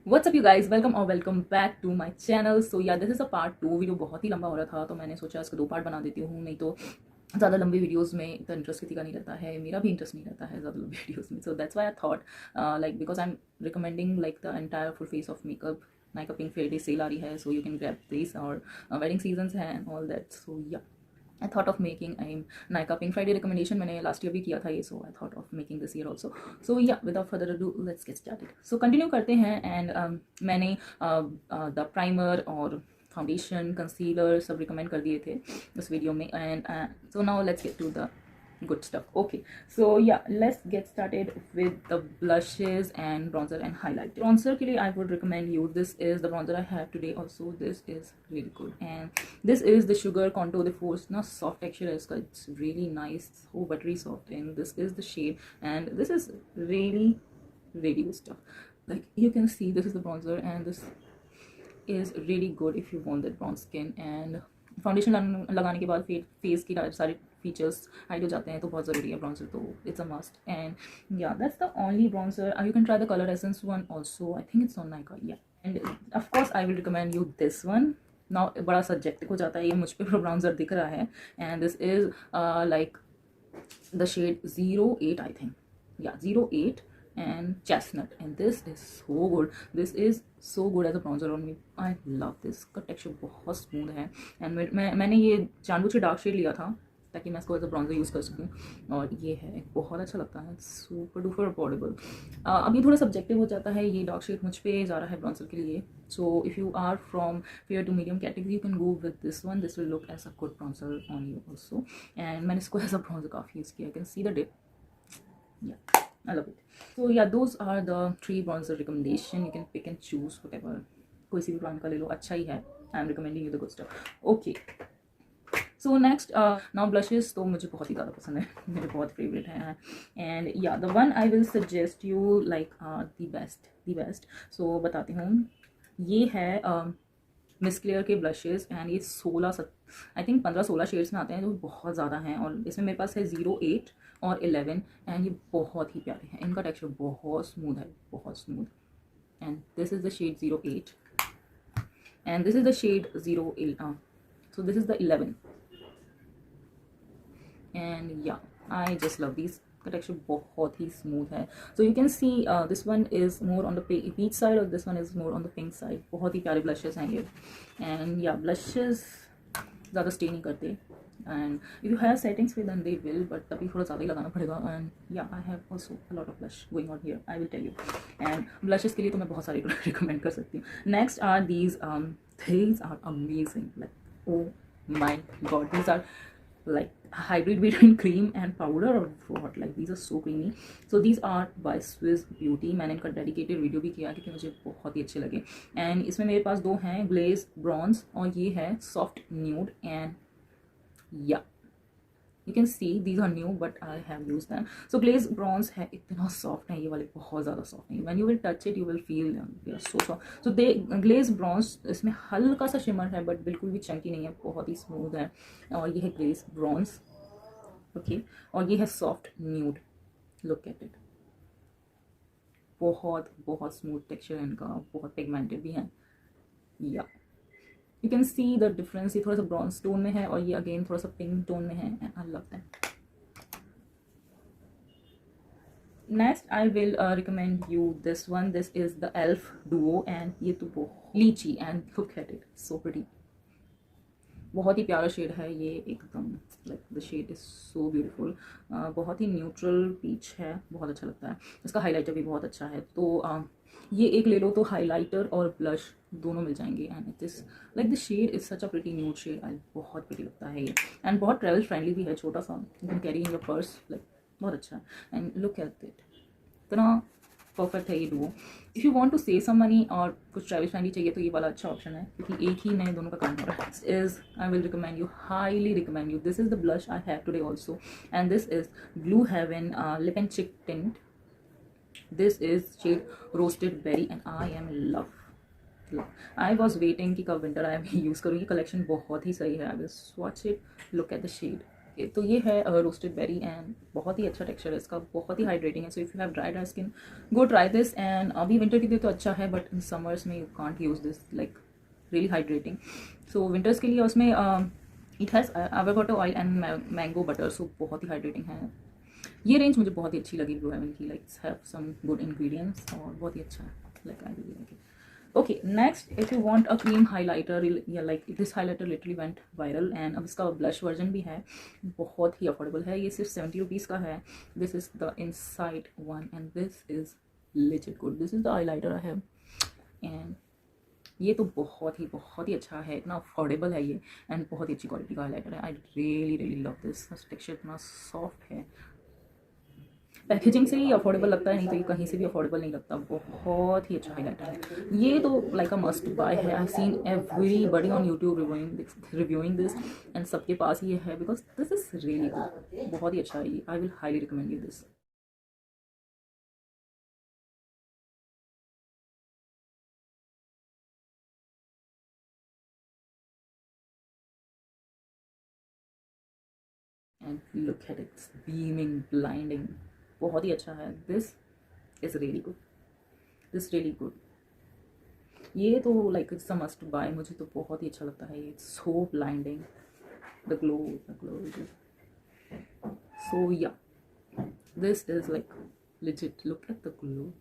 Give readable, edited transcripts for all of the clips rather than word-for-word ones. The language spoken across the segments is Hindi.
व्हाट्सअप यू गाइज, वेलकम और welcome back to my channel. So yeah this is a part 2। Video बहुत ही लंबा हो रहा था तो मैंने सोचा इसको 2 पार्ट बना देती हूँ। नहीं तो ज़्यादा लंबी वीडियोस में इतना इंटरेस्ट किसी का नहीं रहता है, मेरा भी इंटरेस्ट नहीं रहता है ज़्यादा लंबी वीडियोस में। So that's why I thought like because I am recommending like the entire full face of makeup. Nykaa pink Friday sale आ रही है, so you can grab this, और वेडिंग सीजन्स हैं and all that. So yeah I thought of making Nykaa Pink Friday recommendation मैंने last year भी किया था ये, so I thought of making this year also. So yeah, without further ado, let's get started. So continue करते हैं and मैंने the primer और foundation, concealer सब recommend कर दिए थे उस वीडियो में, and so now let's get to the good stuff. Okay, so yeah, let's get started with the blushes and bronzer and highlight. Bronzer के लिए I would recommend you, this is the bronzer I have today also. This is really good and this is the Sugar Contour de Force ना soft texture है इसका, it's really nice, so buttery soft, and this is the shade and this is really good stuff. Like you can see, this is the bronzer and this is really good if you want that bronze skin. And foundation लगाने के बाद फेस की सारे फीचर्स हाइड हो जाते हैं, तो बहुत ज़रूरी है ब्रॉन्जर, तो it's a must. And yeah that's the only bronzer. You can try the colour essence one also, I think it's on Nykaa. Yeah and of course I will recommend you this one. Now बड़ा सब्जेक्टिव हो जाता है, ये मुझ पर ब्राउन्जर दिख रहा है and this is like the shade 08 I think. Yeah 08 and chestnut, and this is so good. This is so good as a bronzer on me. I love this. का टेक्सचर बहुत स्मूथ है एंड मैंने ये जानबूझ के डार्क शेड लिया था ताकि मैं इसको एज अ ब्रॉन्जर यूज़ कर सकूँ, और ये है बहुत अच्छा लगता है, सुपर डुपर अफोर्डेबल. अब ये थोड़ा सब्जेक्टिव हो जाता है, ये डार्क शेड मुझ पे जा रहा है ब्रॉन्जर के लिए. So if you are from fair to medium category you can go with this one. This will look as a good bronzer on you also. And मैंने इसको एज अ ब्रॉन्जर काफ़ी यूज़ किया. I can see the dip. Yeah, I love it. So yeah, those are the 3 bronzer recommendation. You can pick and choose whatever. कोई सी भी ब्रांड का ले लो, अच्छा ही है. I am recommending you the good stuff. Okay. So next, now blushes तो मुझे बहुत ही ज़्यादा पसंद है, मेरे बहुत फेवरेट हैं. And yeah, the one I will suggest you like the best. So बताती हूँ. ये है मिस क्लियर के ब्लशेज़ एंड ये 16 आई थिंक 15-16 शेड्स में आते हैं, जो बहुत ज़्यादा हैं. और इसमें मेरे पास है 08 और 11 एंड ये बहुत ही प्यारे हैं. इनका टेक्सचर बहुत स्मूथ है, बहुत smooth. And this is the shade 08 and this is the shade 08. So this is the 11 and yeah I just love this. का टेक्सचर बहुत ही स्मूथ है. So you can see this one is more on the peach side और this one is more on the pink side. बहुत ही प्यारे ब्लशेस हैं ये. एंड या ब्लशेस ज़्यादा स्टे नहीं करते, and if you have settings with then they will, but तभी थोड़ा ज़्यादा ही लगाना पड़ेगा. And yeah I have also a lot of blush going on here, I will tell you. And blushes के लिए तो मैं बहुत सारे रिकमेंड कर सकती हूँ. Next are these are amazing. Like oh my god, these are like hybrid between cream and powder or what. Like these are so creamy. So these are by Swiss Beauty. मैंने इनका डेडिकेटेड वीडियो भी किया क्योंकि मुझे बहुत ही अच्छे लगे. एंड इसमें मेरे पास 2 हैं, ग्लेज ब्रॉन्ज और ये है सॉफ्ट न्यूड. एंड या you can see these are new but I have used them. So glaze bronze है, इतना सॉफ्ट है ये वाले, बहुत ज़्यादा सॉफ्ट है. when you will touch it you will feel they are so soft. so they glaze bronze, इसमें हल्का सा शिमर है बट बिल्कुल भी चंकी नहीं है, बहुत ही स्मूथ है. और ये है glaze bronze. ओके, और ये है soft nude. Look at it, बहुत स्मूथ टेक्सचर है इनका, बहुत पिगमेंटेड भी है. या you can see the difference. ये थोड़ा सा ब्रॉन्ज टोन में है और ये अगेन थोड़ा सा पिंक टोन में है. And I love that. Next I will recommend you this one. This is the elf duo and ये तो बहुत लीची. And look at it, so pretty. बहुत ही प्यारा शेड है ये, एकदम like the shade is so beautiful. बहुत ही न्यूट्रल पीच है, बहुत अच्छा लगता है. इसका हाइलाइटर भी बहुत अच्छा है. तो ये एक ले लो तो हाइलाइटर और ब्लश दोनों मिल जाएंगे. And it is like the shade is such a pretty nude shade. I बहुत प्रिटी लगता है ये. एंड बहुत ट्रैवल फ्रेंडली भी है, छोटा सा you can carry in your purse. Like बहुत अच्छा है. एंड लुक एट इट, इतना परफेक्ट है ये duo. If you want to save some money और कुछ ट्रैवल फ्रेंडली चाहिए तो ये वाला अच्छा ऑप्शन है, क्योंकि एक ही में दोनों का काम हो रहा है. Is I will recommend you, highly recommend you. This is the blush I have today also and this is Blue Heaven lip and cheek tint. This is shade roasted berry and I am in love. I was waiting कि कब विंटर आए मैं यूज़ करूँ. ये कलेक्शन बहुत ही सही है. I will swatch it. Look at the shade. तो ये है रोस्टेड बेरी एंड बहुत ही अच्छा टेक्सचर है इसका, बहुत ही हाइड्रेटिंग है. So if you have dry skin go try this. And अभी विंटर के लिए तो अच्छा है, बट इन समर्स में you can't use this, like really hydrating. So winters के लिए उसमें it has avocado oil and mango butter, so बहुत ही हाइड्रेटिंग है. ये रेंज मुझे बहुत ही अच्छी लगी ब्लू हेवन की, like have some good ingredients और बहुत ही अच्छा है, like I really like it. Okay, next if you want a cream highlighter, yeah, like this highlighter literally went viral. and अब इसका blush version भी है, बहुत ही affordable है, ये सिर्फ 70 रुपीज़ का है. This is the inside one and this is legit good. This is the highlighter I have and ये तो बहुत ही अच्छा है, इतना अफोर्डेबल है ये एंड बहुत ही अच्छी क्वालिटी का हाईलाइटर है. I really love this. Texture इतना सॉफ्ट है, पैकेजिंग से ही अफोर्डेबल लगता है, नहीं तो ये कहीं से भी अफोर्डेबल नहीं लगता. बहुत ही अच्छा हाईलाइटर है ये तो, लाइक अ मस्ट बाय है. I seen everybody on YouTube reviewing this and सबके पास ये है because this is really good, बहुत ही अच्छा है ये. I will highly recommend you this. And look at its beaming blinding, बहुत ही अच्छा है. This is really good, this really good. ये तो like it's a must buy, मुझे तो बहुत ही अच्छा लगता है ये. It's so blinding, the glow. So yeah this is like legit, look at the glow,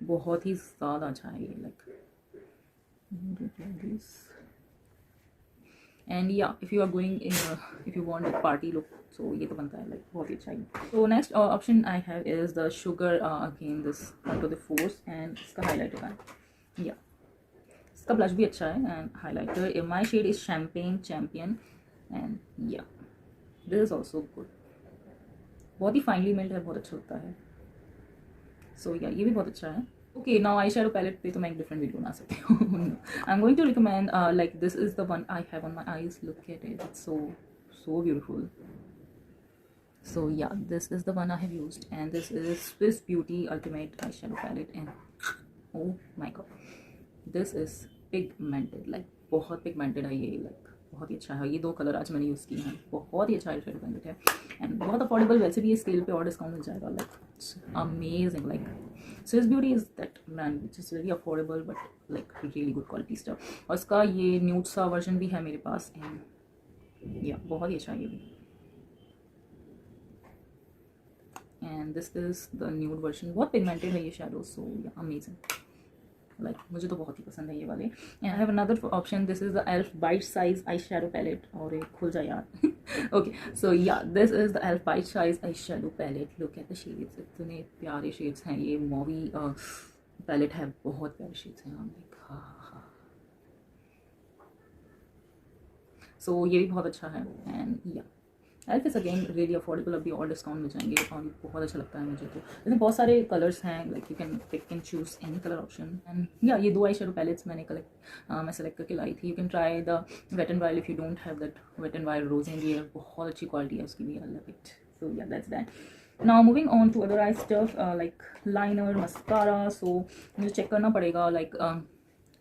बहुत ही ज़्यादा अच्छा है ये, like this. And yeah if you are going in, if you want party look, so ये तो बनता है, लाइक बहुत ही अच्छा है. तो next option I have is the Sugar again this to the force and इसका हाईलाइटर है. या इसका ब्लश भी अच्छा है and highlighter. My shade is champagne champion and yeah this is also good, बहुत ही फाइनली मेल्ट है, बहुत अच्छा लगता है. सो या ये भी बहुत अच्छा है. Okay, now eye shadow palette पे तो मैं एक डिफरेंट वीडियो बना सकती हूँ. I am going to recommend like this is the one I have on my eyes. Look eight it, it's so beautiful. So yeah, this is the one I have used and this is Swiss Beauty Ultimate Eyeshadow Palette and oh my god, this is pigmented, like बहुत pigmented है ये, like बहुत ही अच्छा है. ये 2 कलर आज मैंने यूज़ किए हैं, बहुत ही अच्छा आई शेडो पैलेट है एंड बहुत अफोर्डेबल. वैसे भी ये स्केल पे और डिस्काउंट मिल जाएगा, like amazing. Like Swiss beauty is that brand which is very affordable but like really good quality stuff. और इसका ये न्यूड सा वर्जन भी है मेरे पास एंड या बहुत ही अच्छा है ये भी. And this is the nude version, बहुत पिगमेंटेड है ये शेडो, सो या अमेजिंग. लाइक मुझे तो बहुत ही पसंद है ये वाले. And I have another option, this is the elf bite size eye shadow palette. और एक खुल जाए यार. Okay, so yeah this is the elf bite size eye shadow palette. Look at the shades, इतने प्यारे शेड्स हैं. ये मूवी पैलेट है, बहुत प्यारे शेड्स हैं. हाँ. सो ये भी बहुत अच्छा है एंड या elf is again really affordable. अभी और डिस्काउंट मिल जाएंगे और बहुत अच्छा लगता है मुझे. तो इसमें बहुत सारे कलर्स हैं, like you can pick and choose any colour option. And yeah ये 2 आई शेडो पैलेट्स मैंने मैं सेलेक्ट करके लाई थी. You can try the wet and wild if you don't have that wet and wild rose and ये बहुत अच्छी क्वालिटी है उसकी भी. I love it. So yeah that's that. Now moving on to other eye stuff like liner, mascara. So मुझे चेक करना पड़ेगा लाइक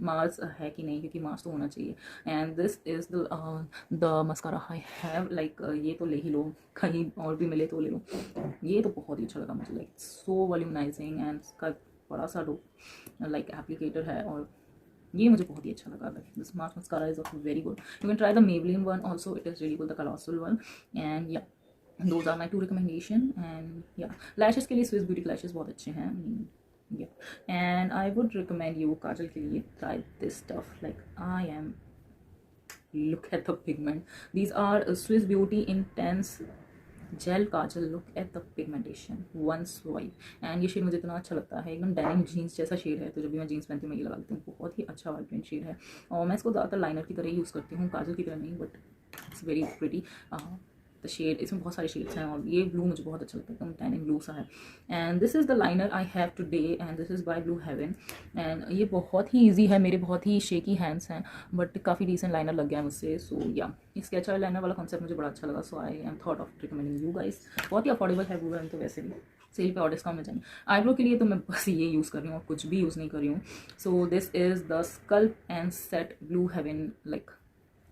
मार्स है कि नहीं, क्योंकि मार्स तो होना चाहिए. And this is the mascara I have, like ये तो ले ही लो, कहीं और भी मिले तो ले लो. ये तो बहुत ही अच्छा लगा मुझे, लाइक सो वॉल्यूमनाइजिंग एंड इसका बड़ा सा लाइक एप्लीकेटर है और ये मुझे बहुत ही अच्छा लगा. This Mars mascara is also very good. You can try the Maybelline one also, it is really good, the colossal one. And yeah those are my 2 recommendation. And yeah lashes के लिए स्विस ब्यूटी लैशेस बहुत अच्छे हैं. Yeah, and I would recommend you काजल के लिए try this stuff. Like I am, look at the pigment. These are Swiss Beauty Intense Gel Kajal. Look at the pigmentation, one swipe. and ये शेड मुझे इतना अच्छा लगता है, एकदम डेनिम जीन्स जैसा शेड है. तो जब भी मैं जीन्स पहनती हूँ मैं ये लगा लेती हूँ. बहुत ही अच्छा वाइब्रेंट शेड है और मैं इसको ज़्यादातर लाइनर की तरह ही यूज़ करती हूँ, काजल की तरह नहीं, but it's very pretty. The shade, इसमें बहुत सारे शेड्स हैं और ये ब्लू मुझे बहुत अच्छा लगता है, एकदम टैनिंग ब्लू सा है. And this is the liner I have today and this is by Blue Heaven. And ये बहुत ही ईजी है, मेरे बहुत ही शेकी हैंड्स हैं बट काफ़ी डिसेंट लाइनर लग गया है मुझसे. सो या इसके अच्छा लाइनर वाला कॉन्सेप्ट मुझे बड़ा अच्छा लगा. So I am thought of recommending you guys. बहुत ही अफोर्डेबल है ब्लू हेवन, तो वैसे भी सेल पे और डिस्काउंट मिल जाएंगे. आईब्रो के लिए तो मैं बस ये यूज़ कर रही हूँ और कुछ भी यूज़ नहीं कर रही हूँ. So this is the sculpt and set Blue Heaven, like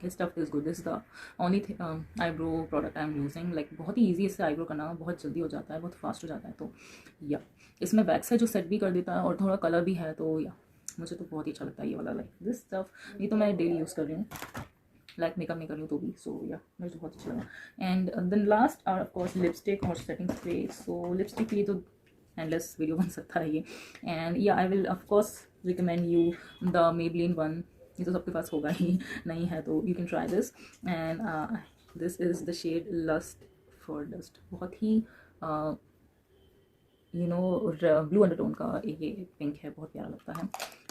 this stuff is good, this is the only eyebrow product I am using. Like बहुत ही ईजी इससे आईब्रो करना, बहुत जल्दी हो जाता है, बहुत फास्ट हो जाता है। तो या इसमें वैक्स है जो सेट भी कर देता है और थोड़ा कलर भी है। तो या मुझे तो बहुत ही अच्छा लगता है ये वाला। लाइक दिस स्टफ, ये तो मैं डेली यूज़ कर रही हूँ, लाइक मेकअप नहीं कर रही हूँ तो भी। सो या मुझे तो बहुत अच्छा लगा। And then last are of course lipstick और सेटिंग स्प्रे। सो लिपस्टिक के लिए तो एंडलेस वीडियो बन सकता है ये। And yeah I will of course recommend you the Maybelline one. ये तो सबके पास होगा ही, नहीं है तो you can try this. And this is the shade lust for dust. बहुत ही यू नो ब्लू अंडरटोन का ये पिंक है, बहुत प्यारा लगता है।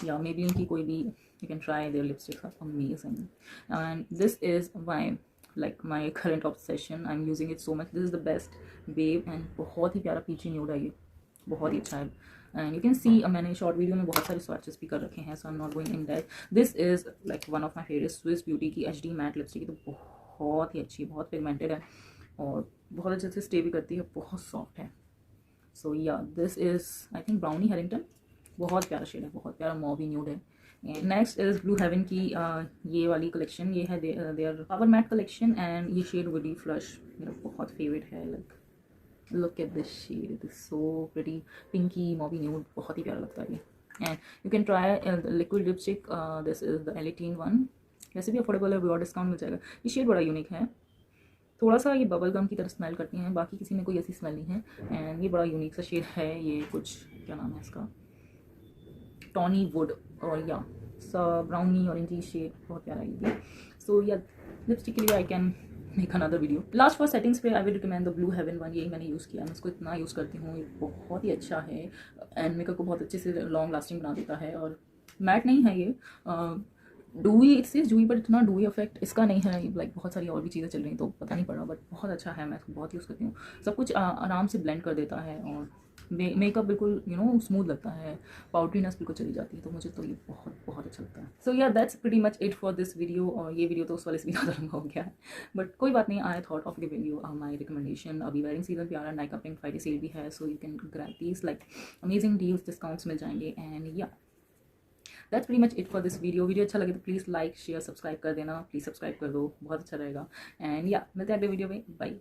या मेबी इनकी कोई भी you can try their lipsticks are amazing. And this is my like my current obsession, I am using it so much. This is the best babe and बहुत ही प्यारा पीची न्यूड है ये, बहुत ही अच्छा है। एंड यू कैन सी मैंने शॉर्ट वीडियो में बहुत सारे स्वैचेस भी कर रखे हैं, so I am not going in depth. This is like one of my favourite Swiss Beauty की HD मैट लिपस्टिक। तो बहुत ही अच्छी, बहुत पिगमेंटेड है और बहुत अच्छे से स्टे भी करती है, बहुत सॉफ्ट है। So yeah this is I think brownie Harrington, बहुत प्यारा शेड है, बहुत प्यारा मॉवी न्यूड है। नेक्स्ट इज़ ब्लू हेवन की ये वाली कलेक्शन, ये है their power matte collection. And ये शेड वुडी फ्लश मेरा बहुत फेवरेट है। Like look at this shade, it is so pretty, pinky mauvey nude, बहुत ही प्यारा लगता है ये। And you can try liquid lipstick, this is the L18 one. वैसे भी अफोर्डेबल है, बहुत डिस्काउंट मिल जाएगा। ये शेड बड़ा यूनिक है, थोड़ा सा ये बबल गम की तरह स्मेल करती हैं, बाकी किसी में कोई ऐसी स्मेल नहीं है। एंड ये बड़ा यूनिक सा शेड है, ये कुछ क्या नाम है इसका, टॉनी वुड और या ब्राउनी ऑरेंजी शेड, बहुत प्यारा ये। सो या लिपस्टिक के लिए I can make another video. Last for setting spray I will recommend the Blue Heaven one. यही मैंने यूज़ किया, मैं इसको इतना यूज़ करती हूँ, ये बहुत ही अच्छा है एंड मेकअप को बहुत अच्छे से लॉन्ग लास्टिंग बना देता है। और मैट नहीं है ये, डूई, इससे जूई, बट इतना डूई इफेक्ट इसका नहीं है। लाइक बहुत सारी और भी चीज़ें चल रही तो पता नहीं पड़ा, बट बहुत अच्छा है, मैं इसको बहुत यूज़ करती हूँ। सब कुछ आराम से ब्लेंड कर देता है और मेकअप बिल्कुल स्मूथ लगता है, पाउडरीनेस बिल्कुल चली जाती है। तो मुझे तो ये बहुत बहुत अच्छा लगता है। So yeah that's pretty much it for this video. और ये वीडियो तो उस वाले से भी ज़्यादा लंबा हो गया है, बट कोई बात नहीं। I thought of giving you my recommendation. अभी वेडिंग सीजन भी आ रहा है, नायका पिंक फ्राइडे सेल भी है, so you can grab these, like amazing deals, discounts मिल जाएंगे। And yeah that's pretty much it for this video. Video अच्छा लगे तो प्लीज़ लाइक शेयर सब्सक्राइब कर देना, प्लीज़ सब्सक्राइब कर दो, बहुत अच्छा रहेगा। एंड या मिलते हैं अगले वीडियो में, बाय।